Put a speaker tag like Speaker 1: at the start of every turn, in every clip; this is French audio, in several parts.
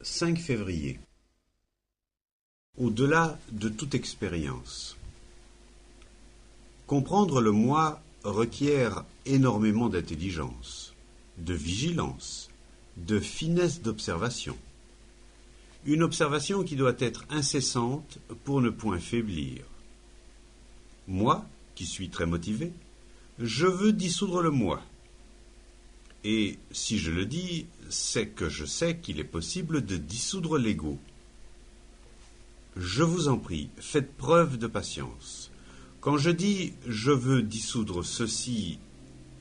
Speaker 1: 5 février. Au-delà de toute expérience. Comprendre le moi requiert énormément d'intelligence, de vigilance, de finesse d'observation. Une observation qui doit être incessante pour ne point faiblir. Moi, qui suis très motivé, je veux dissoudre le moi. Et si je le dis, c'est que je sais qu'il est possible de dissoudre l'ego. Je vous en prie, faites preuve de patience. Quand je dis « je veux dissoudre ceci »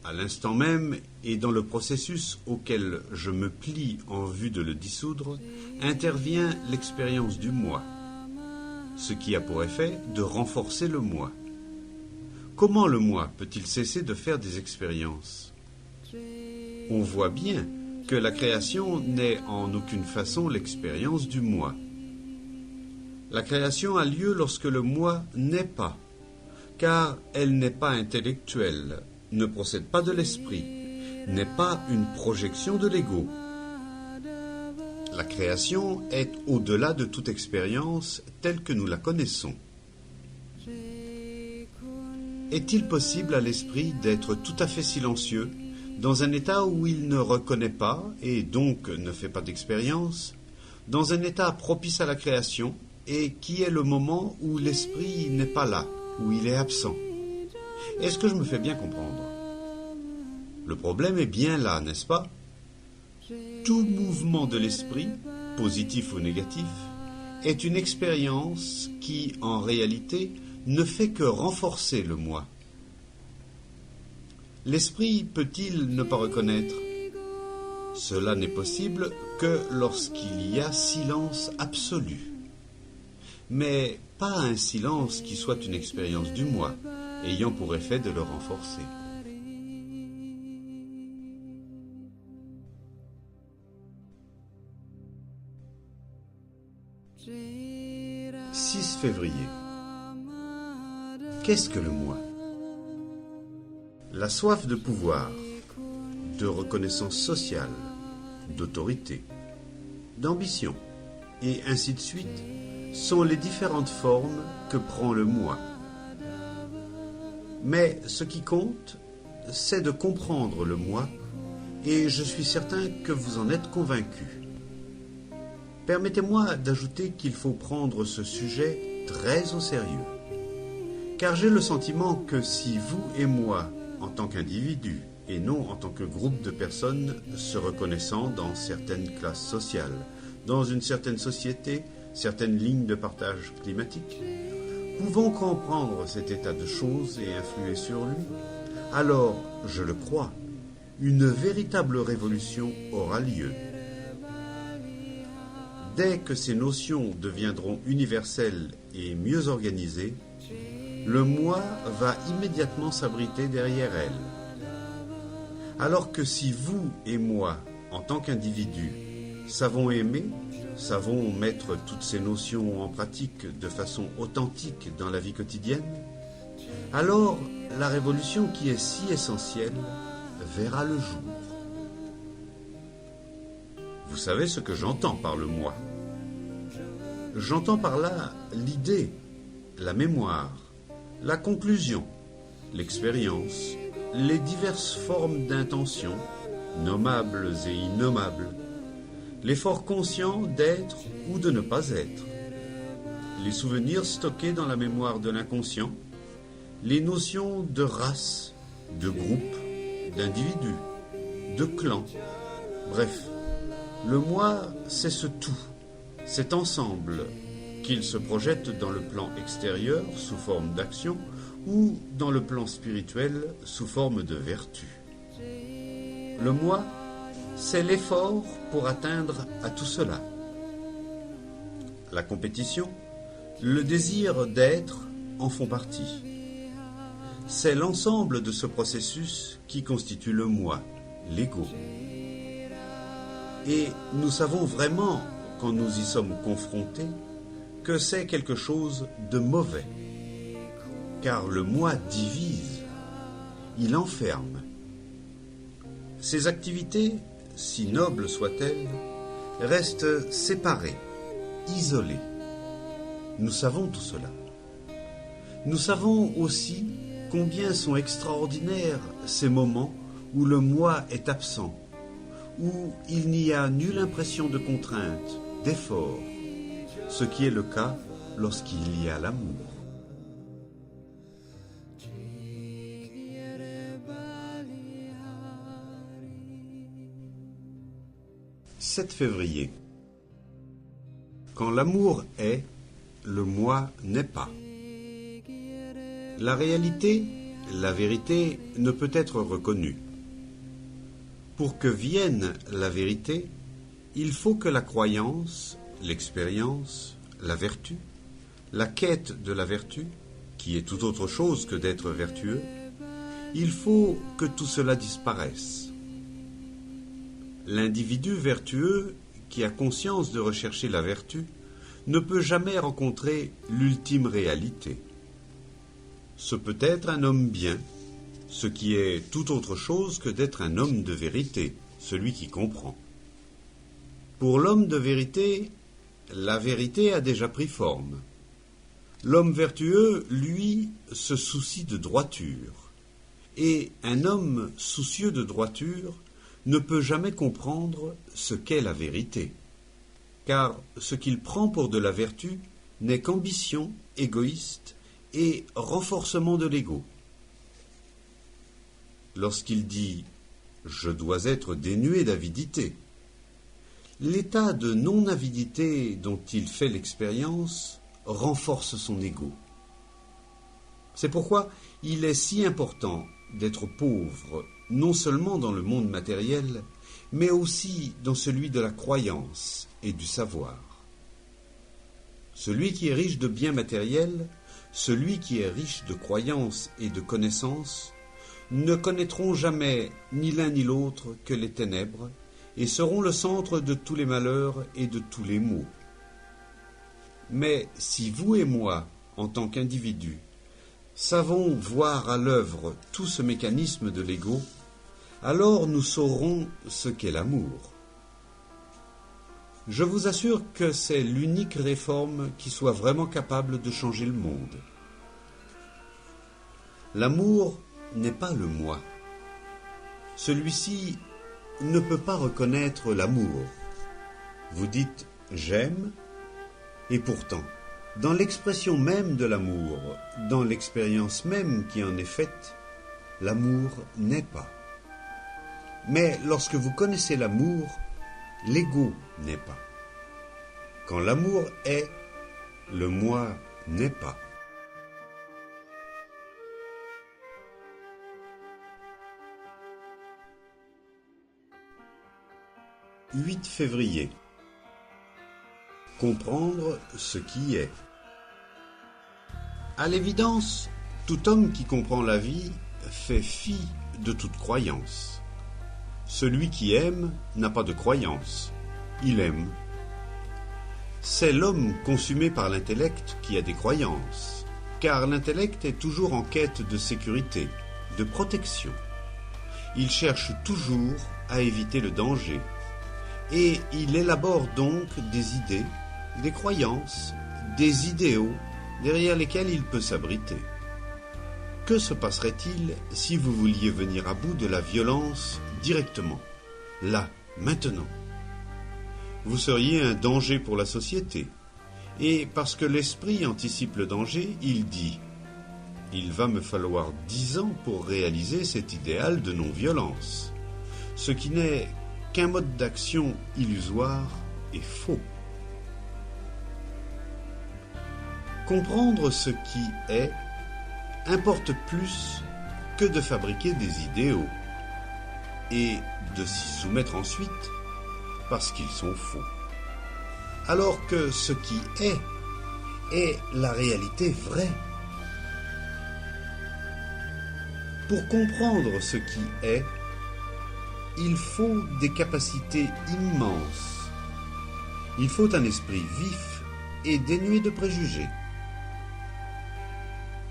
Speaker 1: à l'instant même et dans le processus auquel je me plie en vue de le dissoudre, intervient l'expérience du moi, ce qui a pour effet de renforcer le moi. Comment le moi peut-il cesser de faire des expériences ? On voit bien que la création n'est en aucune façon l'expérience du moi. La création a lieu lorsque le moi n'est pas, car elle n'est pas intellectuelle, ne procède pas de l'esprit, n'est pas une projection de l'ego. La création est au-delà de toute expérience telle que nous la connaissons. Est-il possible à l'esprit d'être tout à fait silencieux, dans un état où il ne reconnaît pas et donc ne fait pas d'expérience, dans un état propice à la création et qui est le moment où l'esprit n'est pas là, où il est absent? Est-ce que je me fais bien comprendre? Le problème est bien là, n'est-ce pas? Tout mouvement de l'esprit, positif ou négatif, est une expérience qui, en réalité, ne fait que renforcer le moi. L'esprit peut-il ne pas reconnaître? Cela n'est possible que lorsqu'il y a silence absolu. Mais pas un silence qui soit une expérience du moi, ayant pour effet de le renforcer. « 6 février. Qu'est-ce que le moi ? La soif de pouvoir, de reconnaissance sociale, d'autorité, d'ambition, et ainsi de suite, sont les différentes formes que prend le moi. Mais ce qui compte, c'est de comprendre le moi, et je suis certain que vous en êtes convaincus. Permettez-moi d'ajouter qu'il faut prendre ce sujet très au sérieux, car j'ai le sentiment que si vous et moi, en tant qu'individus, et non en tant que groupe de personnes se reconnaissant dans certaines classes sociales, dans une certaine société, certaines lignes de partage climatique, pouvons comprendre cet état de choses et influer sur lui, alors, je le crois, une véritable révolution aura lieu. Dès que ces notions deviendront universelles et mieux organisées, le moi va immédiatement s'abriter derrière elles. Alors que si vous et moi, en tant qu'individus, savons aimer, savons mettre toutes ces notions en pratique de façon authentique dans la vie quotidienne, alors la révolution qui est si essentielle verra le jour. Vous savez ce que j'entends par le moi. J'entends par là l'idée, la mémoire, la conclusion, l'expérience, les diverses formes d'intention, nommables et innommables, l'effort conscient d'être ou de ne pas être, les souvenirs stockés dans la mémoire de l'inconscient, les notions de race, de groupe, d'individu, de clan, bref, le moi, c'est ce tout, cet ensemble, qu'il se projette dans le plan extérieur sous forme d'action ou dans le plan spirituel sous forme de vertu. Le moi, c'est l'effort pour atteindre à tout cela. La compétition, le désir d'être en font partie. C'est l'ensemble de ce processus qui constitue le moi, l'ego. Et nous savons vraiment, quand nous y sommes confrontés, que c'est quelque chose de mauvais. Car le moi divise, il enferme. Ces activités, si nobles soient-elles, restent séparés, isolés. Nous savons tout cela. Nous savons aussi combien sont extraordinaires ces moments où le moi est absent, où il n'y a nulle impression de contrainte, d'effort, ce qui est le cas lorsqu'il y a l'amour. « 7 février. Quand l'amour est, le moi n'est pas. La réalité, la vérité ne peut être reconnue. Pour que vienne la vérité, il faut que la croyance, l'expérience, la vertu, la quête de la vertu, qui est tout autre chose que d'être vertueux, il faut que tout cela disparaisse. L'individu vertueux qui a conscience de rechercher la vertu ne peut jamais rencontrer l'ultime réalité. Ce peut être un homme bien, ce qui est tout autre chose que d'être un homme de vérité, celui qui comprend. Pour l'homme de vérité, la vérité a déjà pris forme. L'homme vertueux, lui, se soucie de droiture. Et un homme soucieux de droiture ne peut jamais comprendre ce qu'est la vérité. Car ce qu'il prend pour de la vertu n'est qu'ambition égoïste et renforcement de l'ego. Lorsqu'il dit « je dois être dénué d'avidité », l'état de non-avidité dont il fait l'expérience renforce son ego. C'est pourquoi il est si important d'être pauvre, non seulement dans le monde matériel, mais aussi dans celui de la croyance et du savoir. Celui qui est riche de biens matériels, celui qui est riche de croyances et de connaissances, ne connaîtront jamais ni l'un ni l'autre que les ténèbres et seront le centre de tous les malheurs et de tous les maux. Mais si vous et moi, en tant qu'individus, savons voir à l'œuvre tout ce mécanisme de l'ego, alors nous saurons ce qu'est l'amour. Je vous assure que c'est l'unique réforme qui soit vraiment capable de changer le monde. L'amour n'est pas le moi. Celui-ci ne peut pas reconnaître l'amour. Vous dites « j'aime » et pourtant, dans l'expression même de l'amour, dans l'expérience même qui en est faite, l'amour n'est pas. Mais lorsque vous connaissez l'amour, l'ego n'est pas. Quand l'amour est, le moi n'est pas. « 8 février. Comprendre ce qui est. À l'évidence, tout homme qui comprend la vie fait fi de toute croyance. Celui qui aime n'a pas de croyance, il aime. C'est l'homme consumé par l'intellect qui a des croyances, car l'intellect est toujours en quête de sécurité, de protection. Il cherche toujours à éviter le danger, et il élabore donc des idées, des croyances, des idéaux derrière lesquels il peut s'abriter. Que se passerait-il si vous vouliez venir à bout de la violence directement, là, maintenant? Vous seriez un danger pour la société, et parce que l'esprit anticipe le danger, il dit « Il va me falloir 10 ans pour réaliser cet idéal de non-violence », ce qui n'est qu'un mode d'action illusoire et faux. Comprendre ce qui est importe plus que de fabriquer des idéaux et de s'y soumettre ensuite parce qu'ils sont faux. Alors que ce qui est la réalité vraie. Pour comprendre ce qui est, il faut des capacités immenses. Il faut un esprit vif et dénué de préjugés.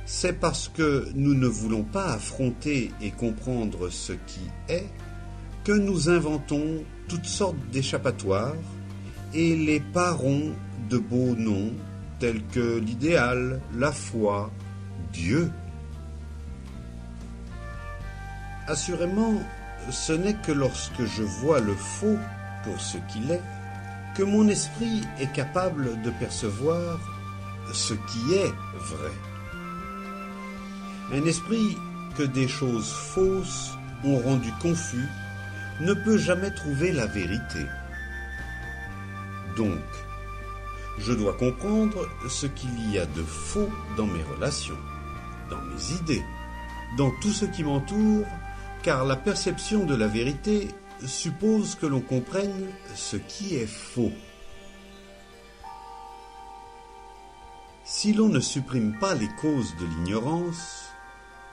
Speaker 1: C'est parce que nous ne voulons pas affronter et comprendre ce qui est que nous inventons toutes sortes d'échappatoires et les parons de beaux noms tels que l'idéal, la foi, Dieu. Assurément, ce n'est que lorsque je vois le faux pour ce qu'il est que mon esprit est capable de percevoir ce qui est vrai. Un esprit que des choses fausses ont rendu confus ne peut jamais trouver la vérité. Donc, je dois comprendre ce qu'il y a de faux dans mes relations, dans mes idées, dans tout ce qui m'entoure, car la perception de la vérité suppose que l'on comprenne ce qui est faux. Si l'on ne supprime pas les causes de l'ignorance,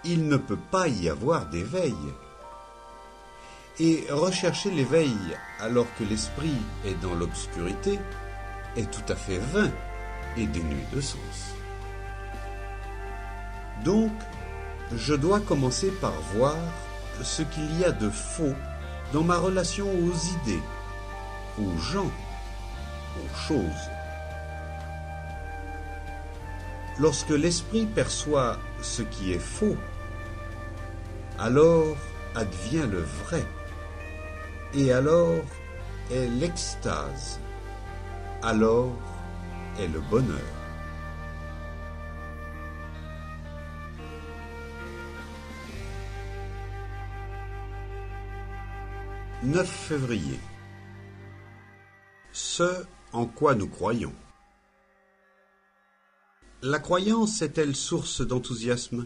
Speaker 1: il ne peut pas y avoir d'éveil. Et rechercher l'éveil alors que l'esprit est dans l'obscurité est tout à fait vain et dénué de sens. Donc, je dois commencer par voir ce qu'il y a de faux dans ma relation aux idées, aux gens, aux choses. Lorsque l'esprit perçoit ce qui est faux, alors advient le vrai, et alors est l'extase, alors est le bonheur. « 9 février. Ce en quoi nous croyons. La croyance est-elle source d'enthousiasme ?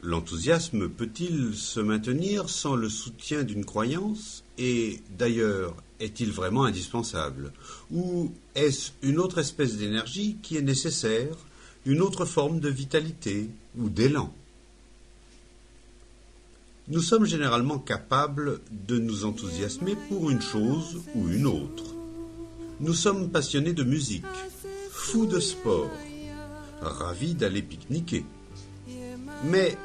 Speaker 1: L'enthousiasme peut-il se maintenir sans le soutien d'une croyance ? Et d'ailleurs, est-il vraiment indispensable ? Ou est-ce une autre espèce d'énergie qui est nécessaire, une autre forme de vitalité ou d'élan ? Nous sommes généralement capables de nous enthousiasmer pour une chose ou une autre. Nous sommes passionnés de musique, fous de sport, ravis d'aller pique-niquer. Mais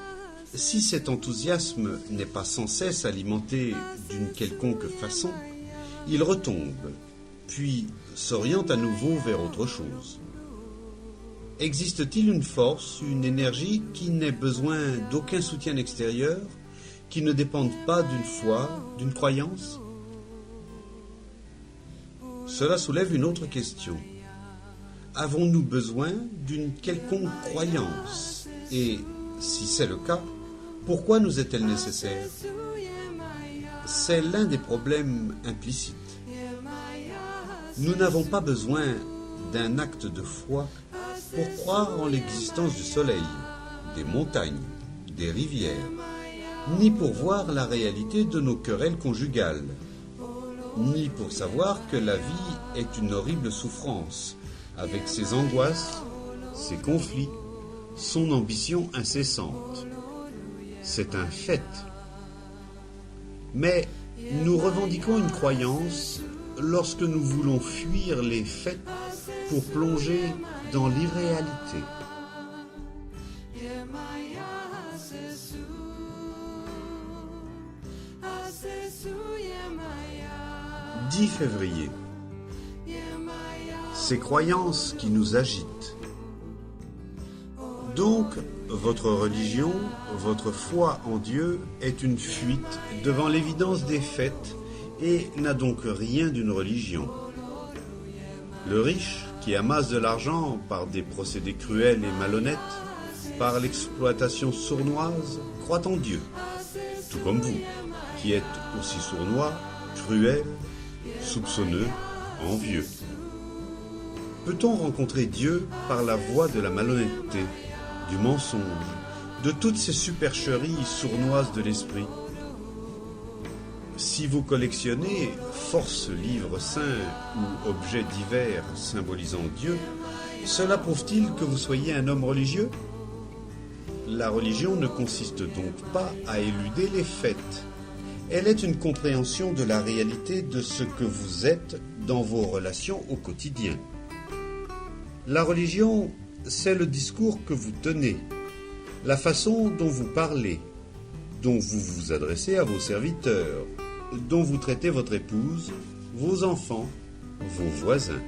Speaker 1: si cet enthousiasme n'est pas sans cesse alimenté d'une quelconque façon, il retombe, puis s'oriente à nouveau vers autre chose. Existe-t-il une force, une énergie qui n'ait besoin d'aucun soutien extérieur, qui ne dépendent pas d'une foi, d'une croyance ? Cela soulève une autre question. Avons-nous besoin d'une quelconque croyance ? Et, si c'est le cas, pourquoi nous est-elle nécessaire ? C'est l'un des problèmes implicites. Nous n'avons pas besoin d'un acte de foi pour croire en l'existence du soleil, des montagnes, des rivières, ni pour voir la réalité de nos querelles conjugales, ni pour savoir que la vie est une horrible souffrance, avec ses angoisses, ses conflits, son ambition incessante. C'est un fait. Mais nous revendiquons une croyance lorsque nous voulons fuir les faits pour plonger dans l'irréalité. « 10 février. Ces croyances qui nous agitent. Donc, votre religion, votre foi en Dieu est une fuite devant l'évidence des faits et n'a donc rien d'une religion. Le riche, qui amasse de l'argent par des procédés cruels et malhonnêtes, par l'exploitation sournoise, croit en Dieu, tout comme vous, qui êtes aussi sournois, cruel, soupçonneux, envieux. Peut-on rencontrer Dieu par la voie de la malhonnêteté, du mensonge, de toutes ces supercheries sournoises de l'esprit ? Si vous collectionnez force livres saints ou objets divers symbolisant Dieu, cela prouve-t-il que vous soyez un homme religieux ? La religion ne consiste donc pas à éluder les faits. Elle est une compréhension de la réalité de ce que vous êtes dans vos relations au quotidien. La religion, c'est le discours que vous tenez, la façon dont vous parlez, dont vous vous adressez à vos serviteurs, dont vous traitez votre épouse, vos enfants, vos voisins.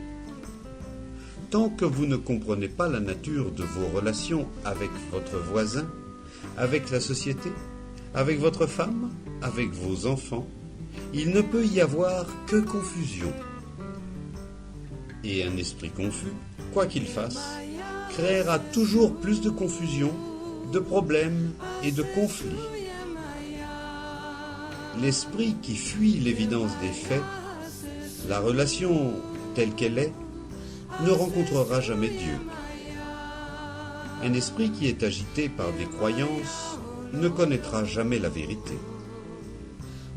Speaker 1: Tant que vous ne comprenez pas la nature de vos relations avec votre voisin, avec la société, avec votre femme, avec vos enfants, il ne peut y avoir que confusion. Et un esprit confus, quoi qu'il fasse, créera toujours plus de confusion, de problèmes et de conflits. L'esprit qui fuit l'évidence des faits, la relation telle qu'elle est, ne rencontrera jamais Dieu. Un esprit qui est agité par des croyances ne connaîtra jamais la vérité.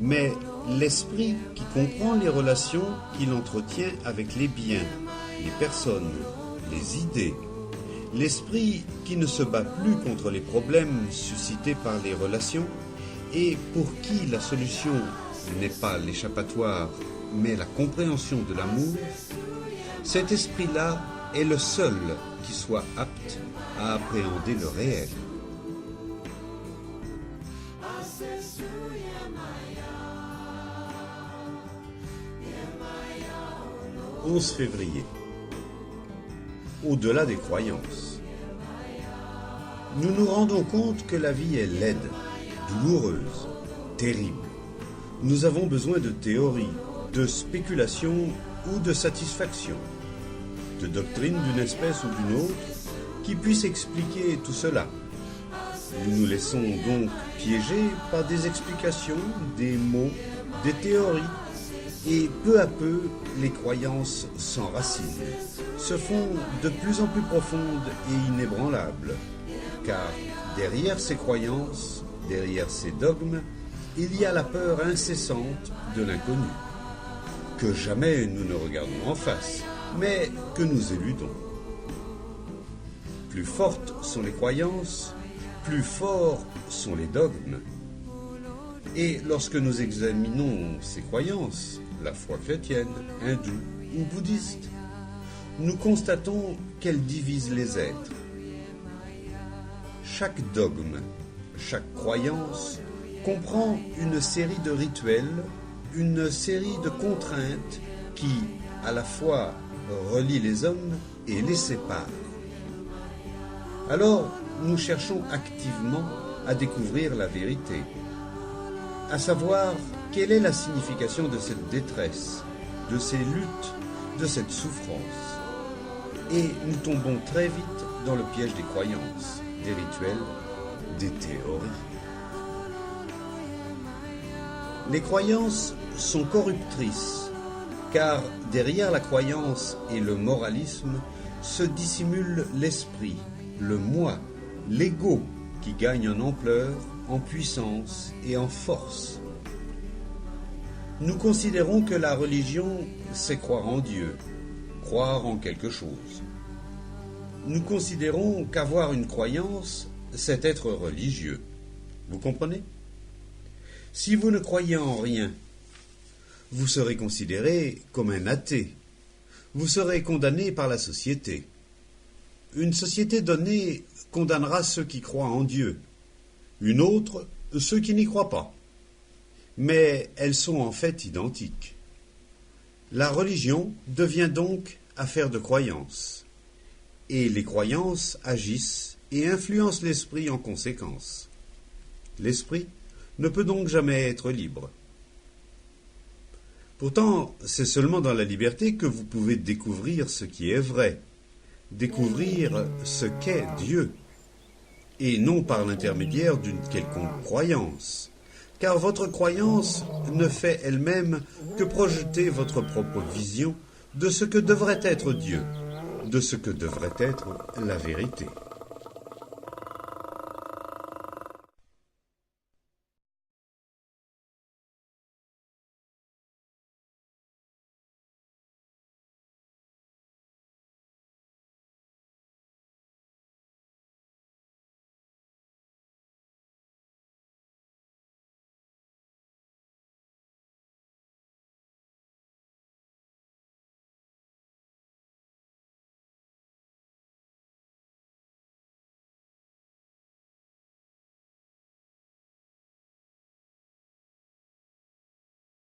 Speaker 1: Mais l'esprit qui comprend les relations qu'il entretient avec les biens, les personnes, les idées, l'esprit qui ne se bat plus contre les problèmes suscités par les relations et pour qui la solution n'est pas l'échappatoire, mais la compréhension de l'amour, cet esprit-là est le seul qui soit apte à appréhender le réel. 11 février. Au-delà des croyances. Nous nous rendons compte que la vie est laide, douloureuse, terrible. Nous avons besoin de théories, de spéculations ou de satisfaction, de doctrines d'une espèce ou d'une autre qui puissent expliquer tout cela. Nous nous laissons donc piéger par des explications, des mots, des théories, et peu à peu, les croyances s'enracinent, se font de plus en plus profondes et inébranlables, car derrière ces croyances, derrière ces dogmes, il y a la peur incessante de l'inconnu, que jamais nous ne regardons en face, mais que nous éludons. Plus fortes sont les croyances, plus forts sont les dogmes. Et lorsque nous examinons ces croyances, la foi chrétienne, hindoue ou bouddhiste, nous constatons qu'elles divisent les êtres. Chaque dogme, chaque croyance comprend une série de rituels, une série de contraintes qui, à la fois, relient les hommes et les séparent. Alors, nous cherchons activement à découvrir la vérité, à savoir quelle est la signification de cette détresse, de ces luttes, de cette souffrance. Et nous tombons très vite dans le piège des croyances, des rituels, des théories. Les croyances sont corruptrices, car derrière la croyance et le moralisme se dissimule l'esprit, le moi, l'ego qui gagne en ampleur, en puissance et en force. Nous considérons que la religion, c'est croire en Dieu, croire en quelque chose. Nous considérons qu'avoir une croyance, c'est être religieux. Vous comprenez ? Si vous ne croyez en rien, vous serez considéré comme un athée. Vous serez condamné par la société. Une société donnée condamnera ceux qui croient en Dieu. Une autre, ceux qui n'y croient pas. Mais elles sont en fait identiques. La religion devient donc affaire de croyances. Et les croyances agissent et influencent l'esprit en conséquence. L'esprit ne peut donc jamais être libre. Pourtant, c'est seulement dans la liberté que vous pouvez découvrir ce qui est vrai, découvrir ce qu'est Dieu, et non par l'intermédiaire d'une quelconque croyance, car votre croyance ne fait elle-même que projeter votre propre vision de ce que devrait être Dieu, de ce que devrait être la vérité.